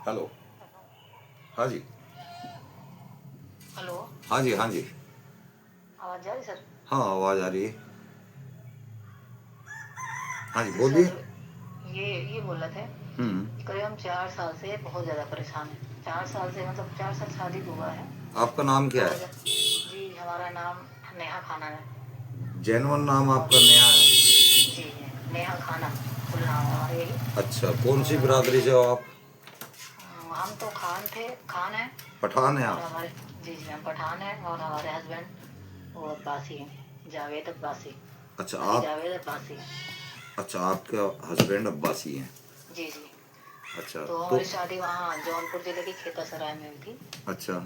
Hello. हाँ जी। Hello. हाँ जी, हाँ जी। आवाज जा रही सर? हाँ, आवाज़ आ रही है। हाँ जी, जी बोलिए। सर, ये बोल रहे थे हम्म। कि करीब हम 4 साल से बहुत ज़्यादा परेशान हैं। 4 साल से मतलब 4 साल शादी को हुआ है। आपका नाम क्या है? 2000। जी हमारा नाम नेहा खाना है। जैनवन नाम और आपका नया है? जी नेहा खाना फुल नाम है हमारा यही। अच्छा, कौन सी और बिरादरी से हो आप? हम तो खान थे, खान हैं। पठान है और आप? हमारे जी हम पठान हैं और हमारे हस्बैंड वो अब्बासी हैं, जावेद अब्बासी। अच्छा अली आप। जावेद अब्बासी। अच्छा, आपके हस्बैंड अब्बासी हैं? जी जी। अच्छा तो तो। हमारी शादी वहाँ जौनपुर जिले के खेता सराय में हुई थी। अच्छा।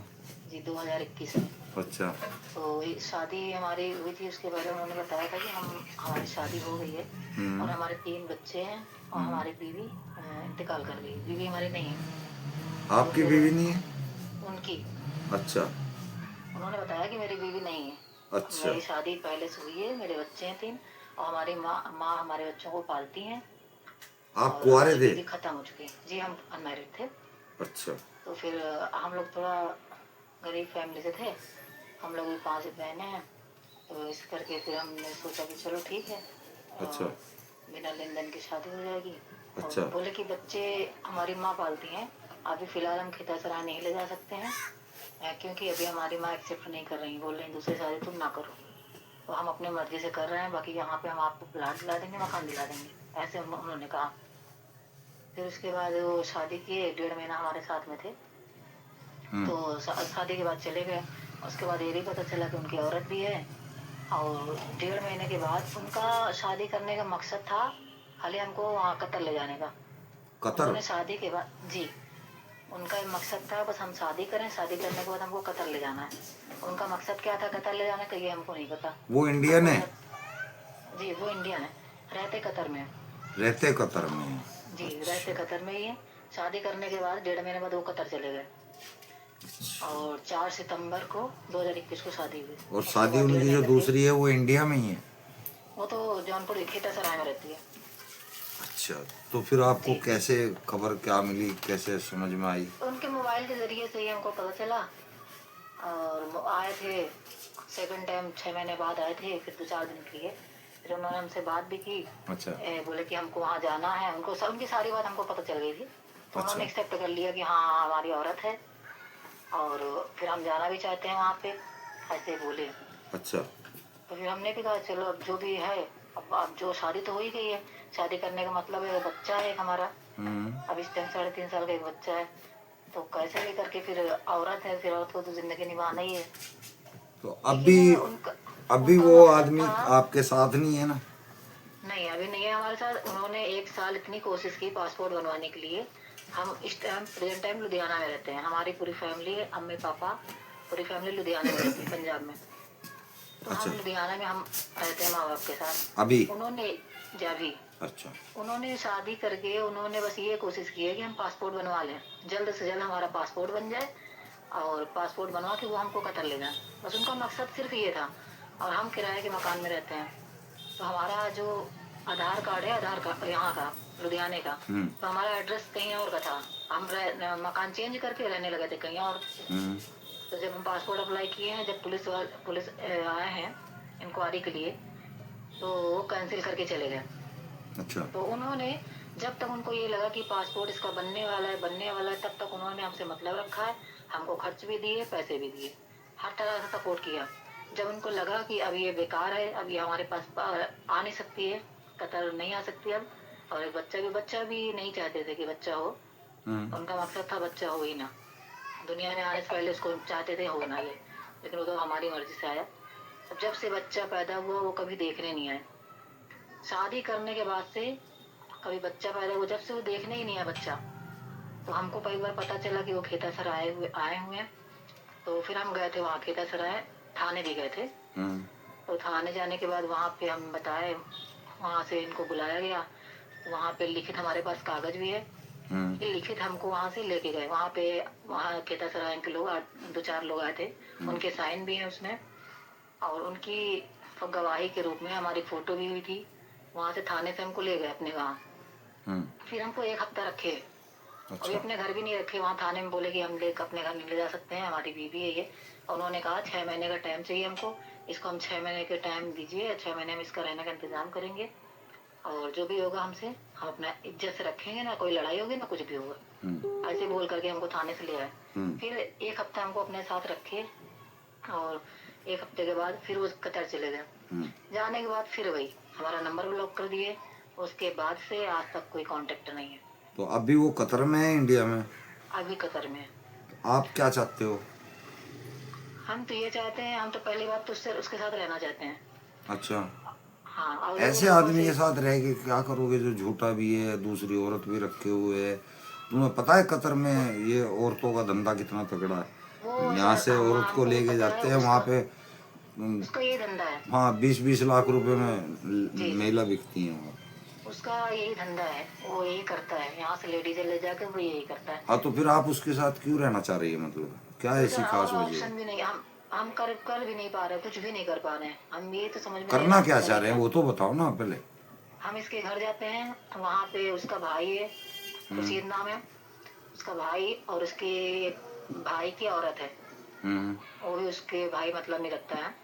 जी 2021 में। अच्छा। तो ये शादी हमारी हुई थी, उसके पहले उन्होंने बताया था कि हमारी शादी हो गई है और हम्म। हमारे 3 बच्चे हैं और हम्म। हमारी बीवी इंतकाल कर गई। बीवी हमारी नहीं है। तो आपकी फिर बीवी नहीं है? उनकी अच्छा। उन्होंने बताया कि मेरी बीवी नहीं है। अच्छा। मेरी शादी पहले से हुई है, मेरे बच्चे हैं 3 और हमारी माँ माँ हमारे बच्चों को पालती हैं। आप और कुंवारे हमारी थे? बीवी ख़त्म हो चुकी है। जी हम अनमैरिड थे। अच्छा। तो फिर हम लोग थोड़ा गरीब फैमिली से थे। हम लोग भी 5 बहनें हैं। तो इस करके फिर हमने सोचा कि चलो ठीक है, अच्छा। बिना लेन देन की शादी हो जाएगी। और अच्छा। बोले कि बच्चे हमारी माँ पालती हैं, अभी फ़िलहाल हम खितासराय नहीं ले जा सकते हैं, क्योंकि अभी हमारी माँ एक्सेप्ट नहीं कर रही, बोल रही दूसरी शादी तुम ना करो। तो हम अपने मर्जी से कर रहे हैं, बाकी यहाँ पे हम आपको प्लाट दिला देंगे, मकान दिला देंगे, ऐसे उन्होंने कहा। फिर उसके बाद वो शादी किए, 1.5 महीना हमारे साथ में थे। हम्म। तो शादी के बाद चले गए। उसके बाद ये भी पता चला कि उनकी औरत भी है। और 1.5 महीने के बाद उनका शादी करने का मकसद था खाली हमको वहाँ कतर ले जाने का। कतर? उन्होंने शादी के बाद जी उनका एक मकसद था बस हम शादी करें, शादी करने के बाद हमको कतर ले जाना है। उनका मकसद क्या था कतर ले जाने का ये हमको नहीं पता। वो इंडियन हमको है? यह जी वो इंडियन है, रहते कतर में है। रहते कतर में है? जी रहते अच्छा। कतर में ही है। शादी करने के बाद 1.5 महीने बाद वो कतर चले गए। और 4 सितंबर को 2021 को शादी हुई। और उसके शादी बाद डेढ़ उनकी जो महीने फिर दूसरी है वो इंडिया में ही है? वो तो जौनपुर खेता सराय में रहती है। अच्छा। तो फिर आपको जी कैसे खबर क्या मिली, कैसे समझ में आई? उनके मोबाइल के जरिए से ही हमको पता चला। और वो आए थे सेकंड टाइम, 6 महीने बाद आए थे, फिर 2-4 दिन के लिए। फिर उन्होंने हमसे बात भी की। अच्छा। बोले कि हमको वहाँ जाना है, उनको सब उनकी सारी बात हमको पता चल गई थी। तो अच्छा। उन्होंने एक्सेप्ट कर लिया कि हाँ हमारी औरत है और फिर हम जाना भी चाहते हैं वहाँ पे, ऐसे बोले। अच्छा। तो फिर हमने भी कहा चलो अब जो भी है, अब जो शादी तो हो ही गई है। शादी करने का मतलब है बच्चा है एक हमारा। हम्म। अब इस टाइम 3.5 साल का एक बच्चा है। तो कैसे भी करके फिर औरत है, फिर औरत को तो जिंदगी निभाना ही है। तो लेकिन अभी उनका अभी उनका वो मकसद आदमी था। आपके साथ नहीं है ना? नहीं अभी नहीं है हमारे साथ। उन्होंने 1 साल इतनी कोशिश की पासपोर्ट बनवाने के लिए। हम इस टाइम प्रेजेंट टाइम लुधियाना में रहते हैं, हमारी पूरी फैमिली, अम्मी पापा पूरी फैमिली लुधियाना में रहती है, पंजाब में। तो अच्छा। हम लुधियाना में हम रहते हैं माँ बाप के अभी? साथ। उन्होंने जब अच्छा। उन्होंने शादी करके उन्होंने बस ये कोशिश की है कि हम पासपोर्ट बनवा लें, जल्द से जल्द हमारा पासपोर्ट बन जाए और पासपोर्ट बनवा के वो हमको कतर ले जाए। बस उनका मकसद सिर्फ ये था। और हम किराए के मकान में रहते हैं। तो हमारा जो आधार कार्ड है, आधार कार्ड यहाँ का लुधियाने का, हम्म। तो हमारा एड्रेस कहीं और का था। हम मकान चेंज करके रहने लगे थे कहीं और। हम्म। तो जब हम पासपोर्ट अप्लाई किए हैं, जब पुलिस आए हैं इंक्वायरी के लिए, तो वो कैंसिल करके चले गए। अच्छा। तो उन्होंने जब तक उनको ये लगा कि पासपोर्ट इसका बनने वाला है, तब तक उन्होंने हमसे मतलब रखा है। हमको खर्च भी दिए, पैसे भी दिए, हर तरह से सपोर्ट किया। जब उनको लगा कि अब ये बेकार है, अब ये हमारे पास आ नहीं सकती है, कतर नहीं आ सकती अब, और एक बच्चा भी नहीं चाहते थे कि बच्चा हो। हम्म। उनका मकसद था बच्चा हो ही ना, दुनिया में आने से पहले उसको चाहते थे हो ना ये। लेकिन वो तो हमारी मर्जी से आया। अब जब से बच्चा पैदा हुआ वो कभी देखने नहीं आए। शादी करने के बाद से कभी बच्चा पैदा हुआ, जब से वो देखने ही नहीं आया बच्चा। तो हमको कई बार पता चला कि वो खेतासर आए हुए हैं। तो फिर हम गए थे वहाँ खेतासराय, थाने भी गए थे। हम्म। तो थाने जाने के बाद वहाँ पे हम बताए, वहाँ से इनको बुलाया गया। तो वहाँ पे लिखित हमारे पास कागज भी है। हम्म। ये लिखित हमको वहाँ से लेके गए। वहाँ पे वहाँ खेतासराय के लोग 2-4 लोग आए थे, उनके साइन भी हैं उसमें। और उनकी गवाही के रूप में हमारी फोटो भी हुई थी। वहाँ से थाने से हमको ले गए अपने वहाँ। हम्म। फिर हमको 1 हफ्ता रखे। अभी अच्छा। अपने घर भी नहीं रखे, वहाँ थाने में बोले कि हम ले अपने घर नहीं ले जा सकते हैं, हमारी बीवी है ये। और उन्होंने कहा 6 महीने का टाइम चाहिए हमको, इसको हम 6 महीने के टाइम दीजिए, 6 महीने में इसका रहने का इंतजाम करेंगे, और जो भी होगा हमसे हम अपना इज्जत से रखेंगे, ना कोई लड़ाई होगी ना कुछ भी होगा। ऐसे बोल करके हमको थाने से ले आए। फिर 1 हफ्ता हमको अपने साथ रखे, और 1 हफ्ते के बाद फिर वो कतर चले गए। जाने के बाद फिर वही हमारा नंबर ब्लॉक कर दिए। उसके बाद से आज तक कोई कांटेक्ट नहीं है। तो अभी वो कतर में है, इंडिया में? अभी कतर में है। आप क्या चाहते हो? हम तो ये चाहते हैं, हम तो पहली बात तो उससे उसके साथ रहना चाहते हैं। अच्छा। हाँ, और ऐसे लोगों आदमी के से साथ रह के क्या करोगे जो झूठा भी है, दूसरी औरत भी रखे हुए है? तुम्हें पता है कतर में ये औरतों का धंधा कितना तगड़ा है? वो यहाँ सर से औरत को हमको लेके पता है जाते हैं वहाँ उसका, पे। उम, उसका यही धंधा है। हाँ, 20-20 लाख रुपए में जी जी, महिला बिकती हैं वहाँ। उसका यही धंधा है, वो यही करता है, यहाँ से लेडीज ले जाके वो यही करता है। हाँ, तो फिर आप उसके साथ क्यों रहना चाह रही है? मतलब क्या तो ऐसी सर और खास वजह है? ऑप्शन भी नहीं, हम कर भी नहीं पा रहे, कुछ भी नहीं कर पा रहे हैं। हम ये तो समझ में नहीं आ रहा करना हम क्या चाह करें रहे हैं क्या। वो तो बताओ ना पहले। हम इसके घर जाते हैं, वहाँ पे उसका भाई है, खुर्शीद नाम है उसका भाई, और उसके भाई की औरत है, हम्म। वो भी उसके भाई मतलब नहीं रखता है।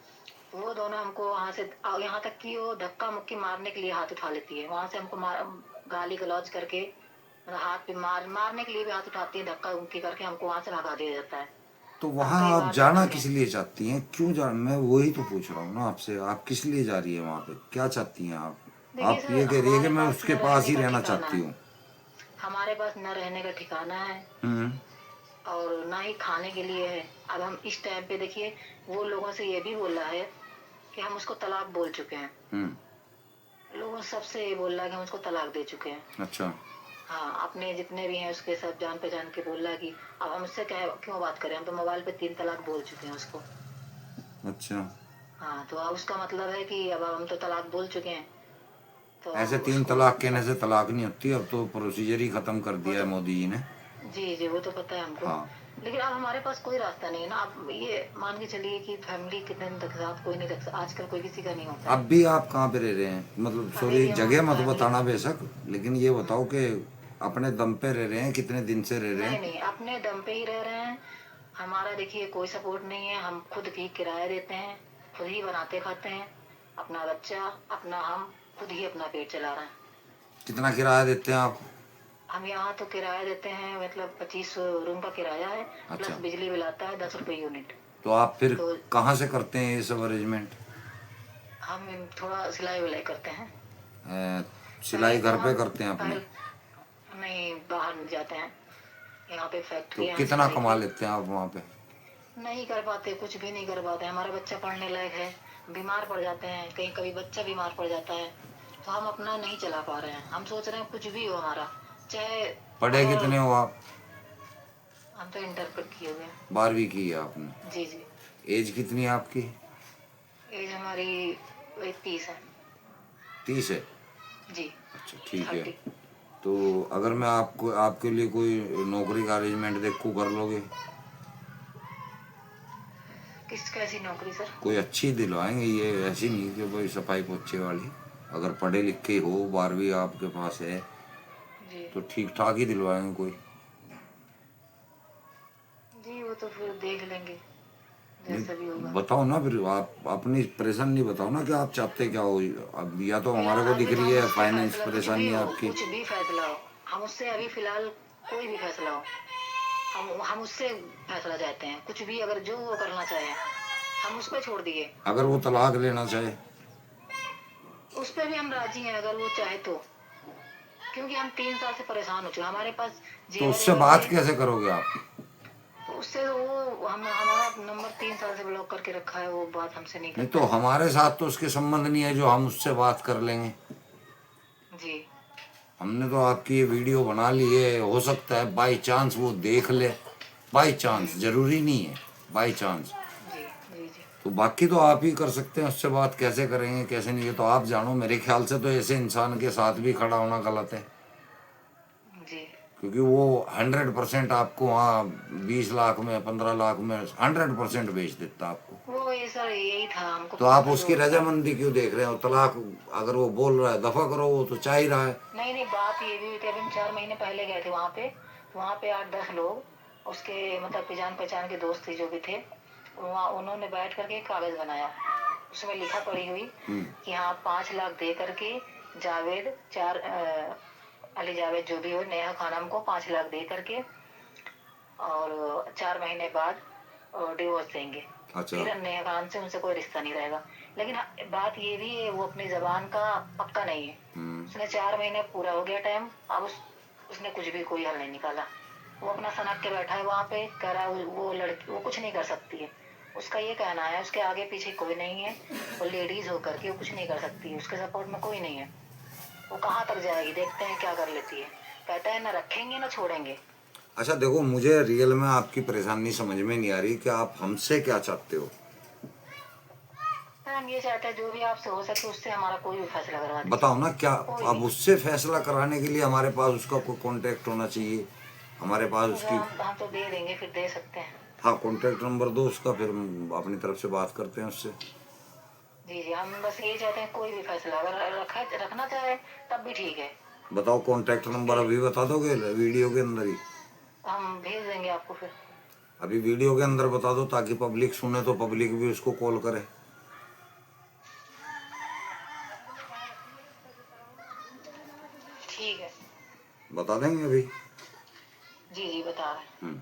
वो दोनों हमको वहाँ से यहाँ तक कि वो धक्का मुक्की मारने के लिए हाथ उठा लेती है, वहाँ से हमको गाली गलौज करके, मतलब हाथ पे मारने के लिए भी हाथ उठाती है, धक्का मुक्की करके हमको वहाँ से भगा दिया जाता है। तो हम वहाँ कई आप बार जा जाना चुके किस हैं। लिए चाहती हैं? क्यों जा मैं वही तो पूछ रहा हूँ ना आपसे, आप किस लिए जा रही है वहाँ पे? क्या चाहती हैं आप? देखिए आप सर, ये कह रही है कि हमारे मैं पास उसके न पास रहने ही का रहना ठिकाना चाहती है, हूँ। हमारे पास न रहने का ठिकाना है, हम्म। और ना ही खाने के लिए है। अब हम इस टाइम पे देखिए, वो लोगों से ये भी बोला है कि हम उसको तलाक बोल चुके हैं। हम्म। लोगों सबसे ये बोल रहा है कि हम उसको तलाक दे चुके हैं। अच्छा। हाँ, अपने जितने भी हैं उसके सब जान पहचान के बोल रहा है कि अब हम उससे क्या क्यों बात करें, हम तो मोबाइल पे 3 तलाक बोल चुके हैं उसको। अच्छा। हाँ, तो अब उसका मतलब है कि अब हम तो तलाक बोल चुके हैं, तो ऐसे 3 उसको तलाक कहने से तलाक नहीं होती, अब तो प्रोसीजर ही खत्म कर वो दिया है तो, मोदी जी ने। जी जी, वो तो पता है हमको। हाँ। लेकिन अब हमारे पास कोई रास्ता नहीं है ना। अब ये मान के चलिए कि फैमिली कितने दिन तक साथ कोई नहीं रख सकता, आजकल कोई किसी का नहीं होता अब है। भी आप कहाँ पे रह रहे हैं? मतलब अभी सॉरी, भी हम जगह मत फैमिली, बताना बेशक, लेकिन ये बताओ कि अपने दम पे रह रहे हैं, कितने दिन से रह रहे नहीं हैं? नहीं, अपने दम पे ही रह रहे हैं। हमारा देखिए कोई सपोर्ट नहीं है, हम खुद ही किराया देते हैं, खुद ही बनाते खाते हैं, अपना बच्चा अपना, हम खुद ही अपना पेट चला रहे हैं। कितना किराया देते हैं आप? हम यहाँ तो किराया देते हैं, मतलब 25 रूम का किराया है, अच्छा। प्लस बिजली बिल आता है 10 रुपये यूनिट। तो आप फिर तो कहाँ से करते हैं ये सब अरेंजमेंट? हम थोड़ा सिलाई विलाई करते हैं। सिलाई पहले तो घर पे हम करते हैं अपने? पहले नहीं, बाहर नहीं जाते हैं, यहाँ पे तो फैक्ट्रियाँ हैं कितना सिलाई कमा की। लेते हैं आप वहाँ पे? नहीं कर पाते, कुछ भी नहीं कर पाते। हमारा बच्चा पढ़ने लायक है, बीमार पड़ जाते हैं, कहीं कभी बच्चा बीमार पड़ जाता है, तो हम अपना नहीं चला पा रहे हैं। हम सोच रहे हैं कुछ भी हो हमारा, चाहे पढ़े अगर, कितने हो आप? हम तो इंटर पर किए हुए हैं। 12वीं की है आपने? जी जी। एज कितनी है आपकी? एज हमारी वही 30 है। 30 है? जी। अच्छा, ठीक है। 30। तो अगर मैं आपको आपके लिए कोई नौकरी का अरेंजमेंट देखूँ, कर लोगे? किस कैसी नौकरी सर? कोई अच्छी दिलवाएंगे, ये ऐसी नहीं कि भाई सफाई पोछे वाली। अगर पढ़े लिखे हो, 12वीं आपके पास है, जी तो ठीक ठाक ही दिलवाएंगे कोई। जी, वो तो फिर देख लेंगे जैसा भी नहीं, होगा। बताओ ना फिर, आप अपनी परेशानी बताओ ना कि आप चाहते क्या हो। अब या तो हमारे फिलहाल को दिख अभी रही हम है उससे फाइनेंस फैसला, कुछ भी परेशानी है हो, आपकी। कुछ भी फैसला हो, हम उससे अभी फिलहाल कोई भी फैसला हो, हम उससे फैसला चाहते हैं। कुछ भी अगर जो वो करना चाहे, हम उस पर छोड़ दिए। अगर वो तलाक लेना चाहे? उस पर भी हम राजी हैं अगर वो चाहे तो, क्योंकि हम 3 साल से परेशान हो चुके हैं। हमारे पास तो जेवर उससे एवर बात थे, कैसे करोगे आप? तो उससे वो हमारा नंबर 3 साल से ब्लॉक करके रखा है, वो बात हमसे नहीं नहीं करता तो है। हमारे साथ तो उसके संबंध नहीं है जो हम उससे बात कर लेंगे। जी हमने तो आपकी ये वीडियो बना ली है, हो सकता है बाई चांस वो देख ले, बाई चांस, जरूरी नहीं है, बाई चांस। जी जी जी तो बाकी तो आप ही कर सकते हैं उससे बात, कैसे करेंगे कैसे नहीं ये तो आप जानो। मेरे ख्याल से तो ऐसे इंसान के साथ भी खड़ा होना गलत है, जी। क्योंकि वो 100% आपको वहाँ 20 लाख में 15 लाख में 100% बेच देता आपको। वो ये सर यही था, हमको तो पता आप था उसकी जो रजामंदी क्यों देख रहे हो? तलाक अगर वो बोल रहा है दफा करो, वो तो चाह ही रहा है। नहीं नहीं, बात ये भी हुई थी, अभी हम 4 महीने पहले गए थे वहाँ पे, वहाँ पे 8-10 लोग उसके मतलब कि जान पहचान के दोस्त थे जो भी थे, वहाँ उन्होंने बैठ करके एक कागज बनाया, उसमें लिखा पड़ी हुई कि हाँ 5 लाख दे करके जावेद अली जावेद जो भी हो, नेहा खानम को 5 लाख दे करके और 4 महीने बाद डिवोर्स देंगे। अच्छा। फिर नेहा खान से उनसे कोई रिश्ता नहीं रहेगा। लेकिन बात ये भी है, वो अपनी जबान का पक्का नहीं है। उसने 4 महीने पूरा हो गया टाइम, अब उसने कुछ भी कोई हल नहीं निकाला। वो अपना सनक के बैठा है वहाँ पे, कह रहा है वो लड़की वो कुछ नहीं कर सकती है। उसका ये कहना है उसके आगे पीछे कोई नहीं है, वो लेडीज होकर के वो कुछ नहीं कर सकती है, उसके सपोर्ट में कोई नहीं है। वो कहाँ तक जाएगी, देखते हैं क्या कर लेती है। कहता है ना रखेंगे ना छोड़ेंगे। अच्छा देखो, मुझे रियल में आपकी परेशानी समझ में नहीं आ रही कि आप हमसे क्या चाहते हो। हम ये चाहते हैं जो भी आपसे हो सके उससे हमारा कोई भी फैसला करवा दीजिए। बताओ ना क्या, कोई अब भी। उससे फैसला कराने के लिए हमारे पास उसका कोई कांटेक्ट होना चाहिए, हमारे पास उसकी। हम तो दे देंगे, फिर दे सकते हैं। हाँ, कांटेक्ट नंबर दो उसका, फिर हम अपनी तरफ से बात करते हैं उससे। जी जी, हम बस यही चाहते हैं कोई भी फैसला अगर रखना चाहे तब भी ठीक है। बताओ कांटेक्ट नंबर अभी बता दोगे वीडियो के अंदर ही? हम भेज देंगे आपको फिर। अभी वीडियो के अंदर बता दो ताकि पब्लिक सुने, तो पब्लिक भी उसको कॉल करे। ठीक है, बता देंगे अभी? जी जी बता रहे हैं।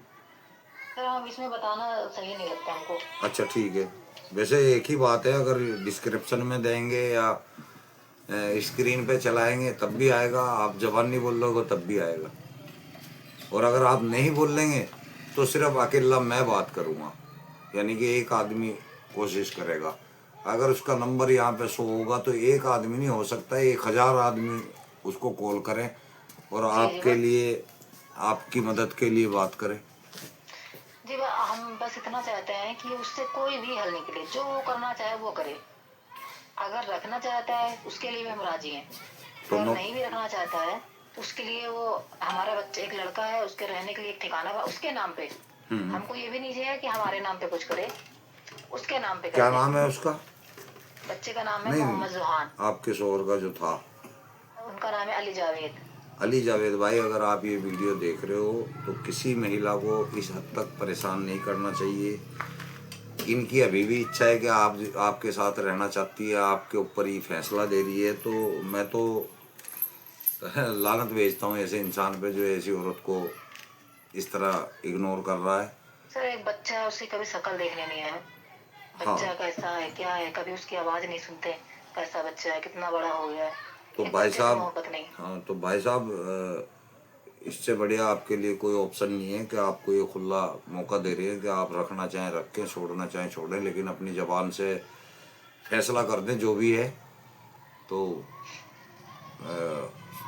सर हम इसमें बताना सही नहीं लगता हमको। अच्छा ठीक है। वैसे एक ही बात है, अगर डिस्क्रिप्शन में देंगे या स्क्रीन पे चलाएंगे तब भी आएगा, आप जबान नहीं बोल रहे हो तब भी आएगा। और अगर आप नहीं बोल लेंगे तो सिर्फ अकेला मैं बात करूँगा, यानी कि एक आदमी कोशिश करेगा। अगर उसका नंबर यहाँ पे शो होगा तो एक आदमी नहीं हो सकता, 1000 आदमी उसको कॉल करें और जी जी आपके लिए, आपकी मदद के लिए बात करें। जी हम बस इतना चाहते हैं कि उससे कोई भी हल निकले, जो वो करना चाहे वो करे। अगर रखना चाहता है उसके लिए भी हम राजी हैं, तो अगर नहीं भी रखना चाहता है तो उसके लिए वो हमारा बच्चा एक लड़का है, उसके रहने के लिए एक ठिकाना बा उसके नाम पे। हमको ये भी नहीं चाहिए कि हमारे नाम पे कुछ करे, उसके नाम पे क्या कर दे। नाम है उसका? बच्चे का नाम है नहीं, मोहम्मद जुहान। आपके शोहर का जो था? उनका नाम है अली जावेद। अली जावेद भाई, अगर आप ये वीडियो देख रहे हो तो किसी महिला को इस हद तक परेशान नहीं करना चाहिए। इनकी अभी भी इच्छा है कि आपके साथ रहना चाहती है, आपके ऊपर ही फैसला दे रही है, तो मैं तो लानत भेजता हूँ ऐसे इंसान पे जो ऐसी औरत को इस तरह इग्नोर कर रहा है। सर एक बच्चा है, उसकी कभी शक्ल देखने नहीं आया। हाँ, बच्चा कैसा है क्या है, कभी उसकी आवाज नहीं सुनते, कैसा बच्चा है, कितना बड़ा हो गया है। तो एक भाई बच्चे से साहब, मोहब्बत नहीं। हाँ तो भाई साहब, इससे बढ़िया आपके लिए कोई ऑप्शन नहीं है कि आपको ये खुला मौका दे रही है कि आप रखना चाहें रखें, छोड़ना चाहें छोड़ें, लेकिन अपनी ज़बान से फैसला कर दें जो भी है। तो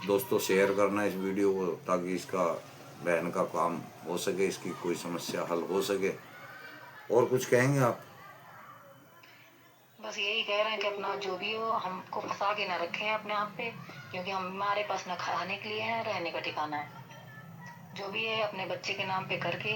दोस्तों शेयर करना इस वीडियो को ताकि इसका बहन का काम हो सके, इसकी कोई समस्या हल हो सके। और कुछ कहेंगे आप? बस यही कह रहे हैं कि अपना जो भी हो हमको फंसा के ना रखें अपने आप पे, क्योंकि हमारे पास न खाने के लिए है, रहने का ठिकाना है। जो भी है अपने बच्चे के नाम पे करके,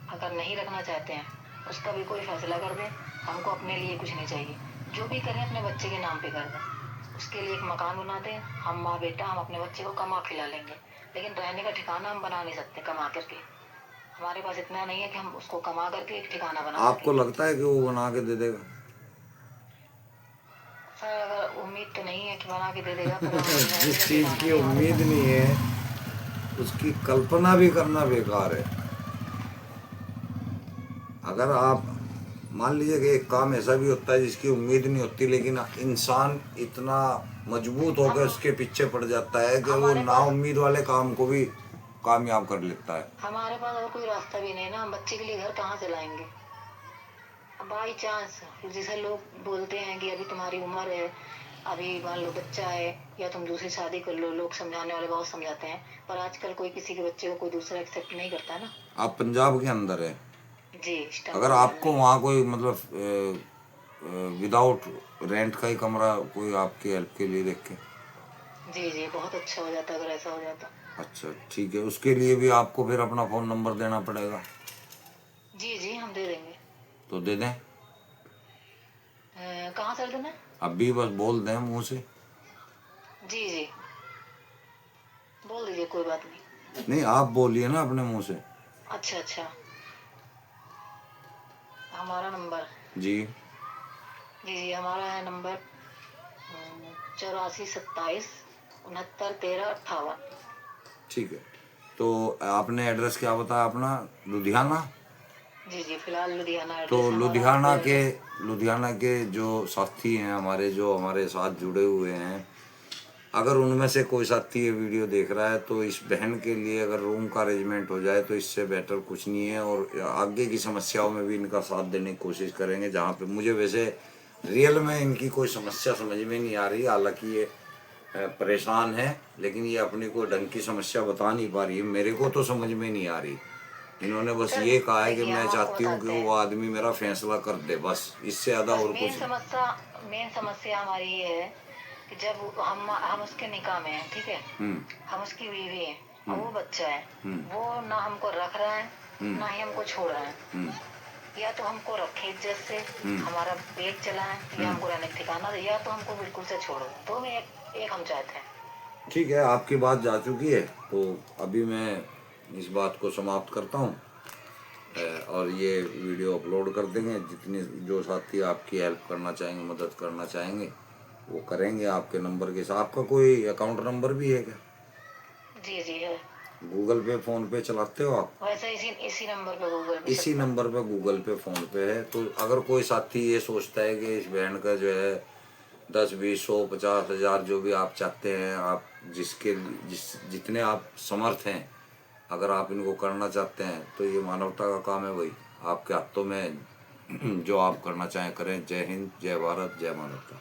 अगर नहीं रखना चाहते हैं उसका भी कोई फैसला कर दें। हमको अपने लिए कुछ नहीं चाहिए, जो भी करें अपने बच्चे के नाम पे कर दें। उसके लिए एक मकान बना दें, हम माँ बेटा हम अपने बच्चे को कमा खिला लेंगे, लेकिन रहने का ठिकाना हम बना नहीं सकते कमा करके। हमारे पास इतना नहीं है कि हम उसको कमा करके एक ठिकाना बना सकें। आपको लगता है कि वो बना के दे देगा? सर अगर उम्मीद तो नहीं है कि बना के दे देगा, पर हम रहने जिस का चीज़ ठिकाना की भी हमारे उम्मीद पास। नहीं है उसकी कल्पना भी करना बेकार है। अगर आप मान लीजिए कि एक काम ऐसा भी होता है जिसकी उम्मीद नहीं होती, लेकिन इंसान इतना मजबूत होकर हम उसके पीछे पड़ जाता है कि वो हमारे ना पास उम्मीद वाले काम को भी कामयाब कर लेता है। हमारे पास और कोई रास्ता भी नहीं है ना, हम बच्चे के लिए घर कहाँ से लाएंगे। बाई चांस जैसे लोग बोलते हैं कि अभी तुम्हारी उम्र है, अभी मान लो बच्चा है या तुम दूसरी शादी कर लो, लोग समझाने वाले बहुत समझाते हैं, पर आजकल कोई किसी के बच्चे को कोई दूसरा एक्सेप्ट नहीं करता है ना। आप पंजाब के अंदर है, जी अगर इस्तांबुल में। आपको वहाँ कोई मतलब विदाउट रेंट का ही कमरा कोई आपकी हेल्प के लिए देखे? जी जी बहुत अच्छा हो जाता अगर ऐसा हो जाता। अच्छा ठीक है, उसके लिए भी आपको फिर अपना फ़ोन नंबर देना पड़ेगा। जी जी हम दे देंगे। तो दे दें? कहाँ सर देना? अभी बस बोल दें मुँह से। जी जी बोल दीजिए, कोई बात नहीं। नहीं, आप बोलिए ना अपने मुंह से। अच्छा अच्छा, हमारा नंबर, जी जी जी हमारा है नंबर 84 27 69 13 58। ठीक है। तो आपने एड्रेस क्या बताया अपना? लुधियाना। जी जी, फिलहाल लुधियाना तो एड्रेस है हमारा, आपको एड्रेस। लुधियाना के जो साथी हैं हमारे, जो हमारे साथ जुड़े हुए हैं, अगर उनमें से कोई साथी ये वीडियो देख रहा है तो इस बहन के लिए अगर रूम का अरेंजमेंट हो जाए तो इससे बेटर कुछ नहीं है। और आगे की समस्याओं में भी इनका साथ देने की कोशिश करेंगे। जहाँ पे मुझे वैसे रियल में इनकी कोई समस्या समझ में नहीं आ रही, हालांकि ये परेशान है, लेकिन ये अपनी कोई ढंग की समस्या बता नहीं पा रही है। मेरे को तो समझ में नहीं आ रही। इन्होंने बस सर ये कहा है कि देखिए, मैं हम आपको चाहती हूँ कि बताते वो हैं। आदमी मेरा फैसला कर दे, बस इससे ज़्यादा बस और कुछ नहीं। मेन समस्या हमारी ये है कि जब हम उसके निकाह में हैं, ठीक है, हम्म हम उसकी बीवी हैं और हम्म वो बच्चा है, हम्म वो ना हमको रख रहा है हम्म ना ही हमको छोड़ रहा है। हम्म या तो हमको रखे इज्जत से, हम्म हमारा पेट चलाए, या हम्म हमको रहने का ठिकाना दे, या तो हमको बिल्कुल से छोड़ो। दो में एक हम चाहते हैं। ठीक है, आपकी बात जा चुकी है, तो अभी मैं इस बात को समाप्त करता हूँ। और ये वीडियो अपलोड कर देंगे। जितने जो साथी आपकी हेल्प करना चाहेंगे, मदद करना चाहेंगे, वो करेंगे आपके नंबर के साथ। आपका कोई अकाउंट नंबर भी है क्या? जी जी है। गूगल पे, फ़ोन पे चलाते हो आप? वैसे इसी इसी नंबर पे गूगल पे इसी चलता है। नंबर पे गूगल पे, फ़ोन पे है। तो अगर कोई साथी ये सोचता है कि इस बहन का जो है 10 20 100 50 हज़ार जो भी आप चाहते हैं, आप जितने आप समर्थ हैं, अगर आप इनको करना चाहते हैं तो ये मानवता का काम है भाई। आपके हाथों में जो आप करना चाहें करें। जय हिंद, जय भारत, जय मानवता।